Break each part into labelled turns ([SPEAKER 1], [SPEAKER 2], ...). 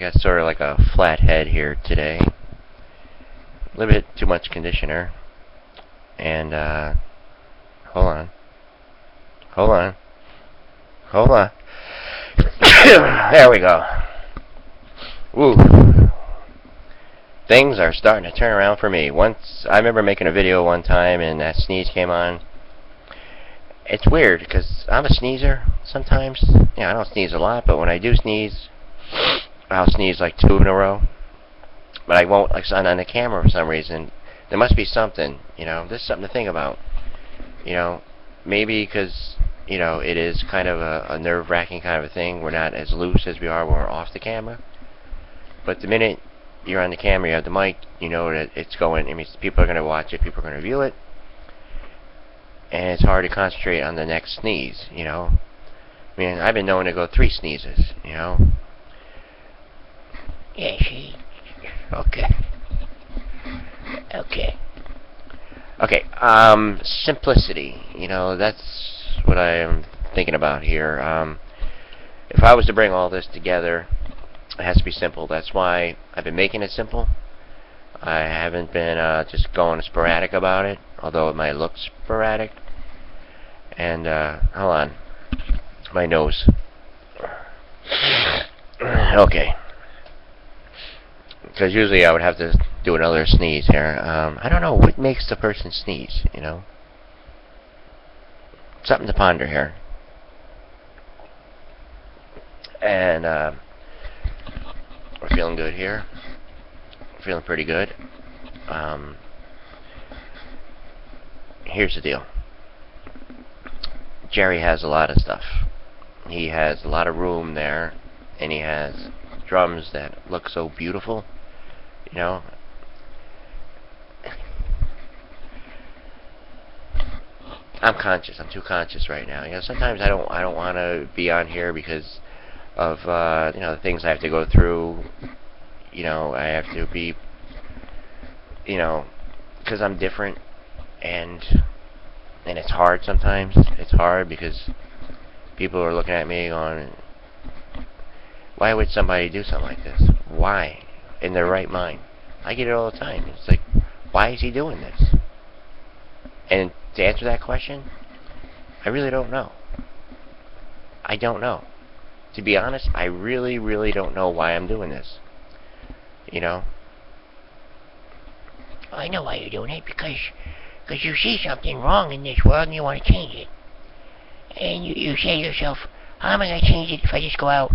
[SPEAKER 1] got sort of like a flat head here today. A little bit too much conditioner. And, hold on. There we go. Woo. Things are starting to turn around for me. I remember making a video one time and that sneeze came on. It's weird because I'm a sneezer sometimes. I don't sneeze a lot, but when I do sneeze, I'll sneeze like 2 in a row. But I won't like on the camera for some reason. There must be something, there's something to think about. Maybe because, it is kind of a nerve-wracking kind of a thing. We're not as loose as we are when we're off the camera. But the minute you're on the camera, you have the mic, you know that it's going, it means people are going to watch it, people are going to view it. And it's hard to concentrate on the next sneeze, I mean, I've been known to go 3 sneezes, Yeah, she... Okay. Simplicity. That's what I am thinking about here. If I was to bring all this together, it has to be simple. That's why I've been making it simple. I haven't been just going sporadic about it, although it might look sporadic. And, hold on. My nose. Okay. Because usually I would have to do another sneeze here. I don't know what makes the person sneeze, Something to ponder here. And we're feeling good here. We're feeling pretty good. Here's the deal. Jerry has a lot of stuff. He has a lot of room there, and he has drums that look so beautiful. I'm conscious. I'm too conscious right now. Sometimes I don't want to be on here because of the things I have to go through. I have to be, because I'm different, and it's hard sometimes. It's hard because people are looking at me going, why would somebody do something like this? Why? In their right mind. I get it all the time. It's like, why is he doing this? And to answer that question, I really don't know. I don't know. To be honest, I really, really don't know why I'm doing this. I know why you're doing it, because you see something wrong in this world and you want to change it. And you say to yourself, how am I going to change it if I just go out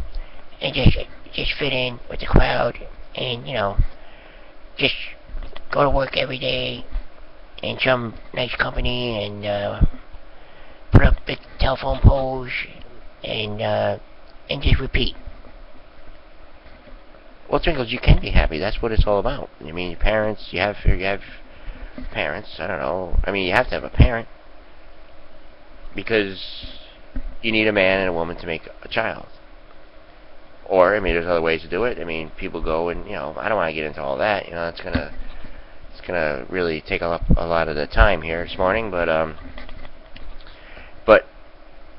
[SPEAKER 1] and just fit in with the crowd and, just go to work every day in some nice company and put up big telephone poles and just repeat. Well, Twinkles, you can be happy. That's what it's all about. I mean, your parents, you have parents. I don't know. I mean, you have to have a parent because you need a man and a woman to make a child. Or, I mean, there's other ways to do it. I mean, people go and, I don't want to get into all that. It's gonna really take up a lot of the time here this morning. But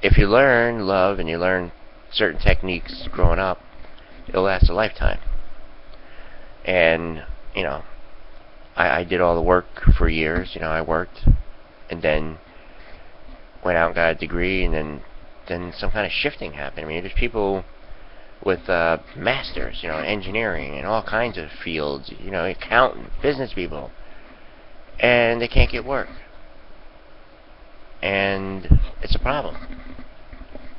[SPEAKER 1] if you learn love and you learn certain techniques growing up, it'll last a lifetime. And, I did all the work for years. I worked and then went out and got a degree, and then some kind of shifting happened. I mean, there's people with masters, engineering and all kinds of fields, accountant, business people, and they can't get work. And it's a problem.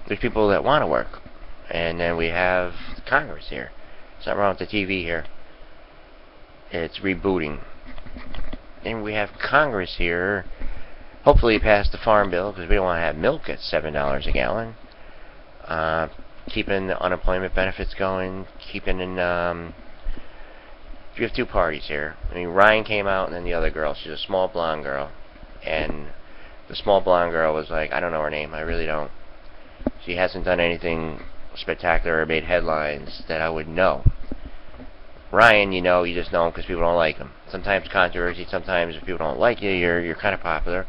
[SPEAKER 1] There's people that want to work. And then we have Congress here. Something wrong with the TV here. It's rebooting. Then we have Congress here. Hopefully pass the farm bill, because we don't want to have milk at $7 a gallon. Keeping the unemployment benefits going. Keeping in... you have 2 parties here. I mean, Ryan came out, and then the other girl. She's a small blonde girl. And the small blonde girl was like, I don't know her name. I really don't. She hasn't done anything spectacular or made headlines that I would know. Ryan, you just know him because people don't like him. Sometimes controversy, sometimes if people don't like you, you're kind of popular.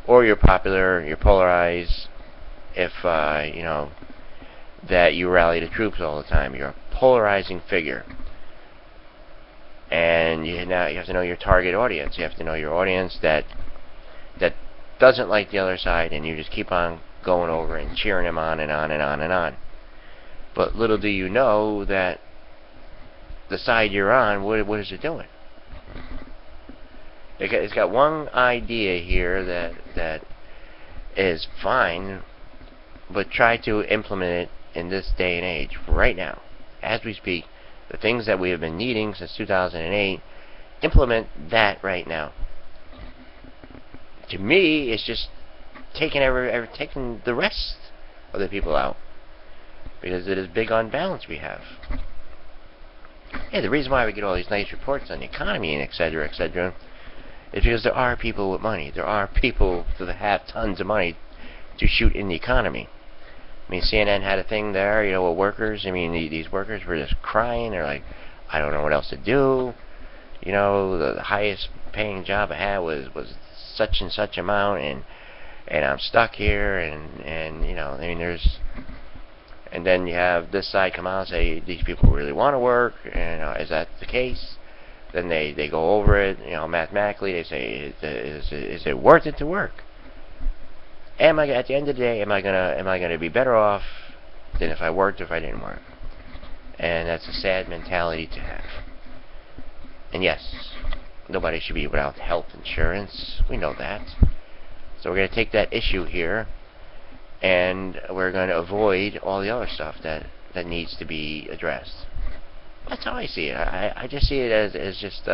[SPEAKER 1] Or you're popular, you're polarized if, that you rally the troops all the time. You're a polarizing figure. And now you have to know your target audience. You have to know your audience that doesn't like the other side, and you just keep on going over and cheering them on and on and on and on. But little do you know that the side you're on, what is it doing? It's got one idea here that is fine, but try to implement it in this day and age, right now, as we speak. The things that we have been needing since 2008, implement that right now. To me, it's just taking taking the rest of the people out, because it is big unbalance we have. Yeah, the reason why we get all these nice reports on the economy and etc., etc., is because there are people with money. There are people that have tons of money to shoot in the economy. I mean, CNN had a thing there, with workers. I mean, these workers were just crying. They're like, I don't know what else to do. The highest paying job I had was such and such amount, and I'm stuck here, and I mean, there's, and then you have this side come out and say these people really want to work, and is that the case? Then they go over it, mathematically. They say, is it worth it to work? At the end of the day, am I gonna be better off than if I worked or if I didn't work? And that's a sad mentality to have. And yes, nobody should be without health insurance. We know that. So we're going to take that issue here, and we're going to avoid all the other stuff that needs to be addressed. That's how I see it. I just see it as just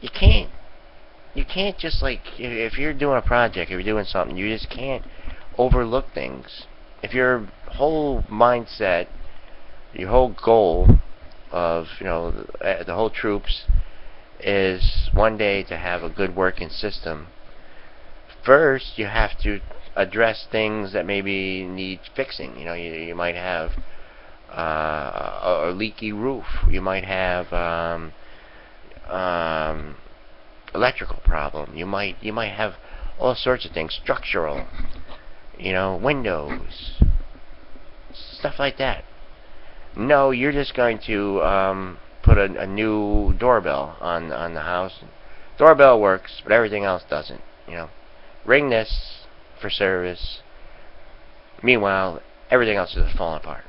[SPEAKER 1] you can't just, like, if you're doing a project, if you're doing something, you just can't overlook things. If your whole mindset, your whole goal of the whole troops is one day to have a good working system, first you have to address things that maybe need fixing. You might have a leaky roof. You might have electrical problem. You might have all sorts of things, structural, windows, stuff like that. No, you're just going to put a new doorbell on the house. Doorbell works, but everything else doesn't. Ring this for service. Meanwhile, everything else is falling apart.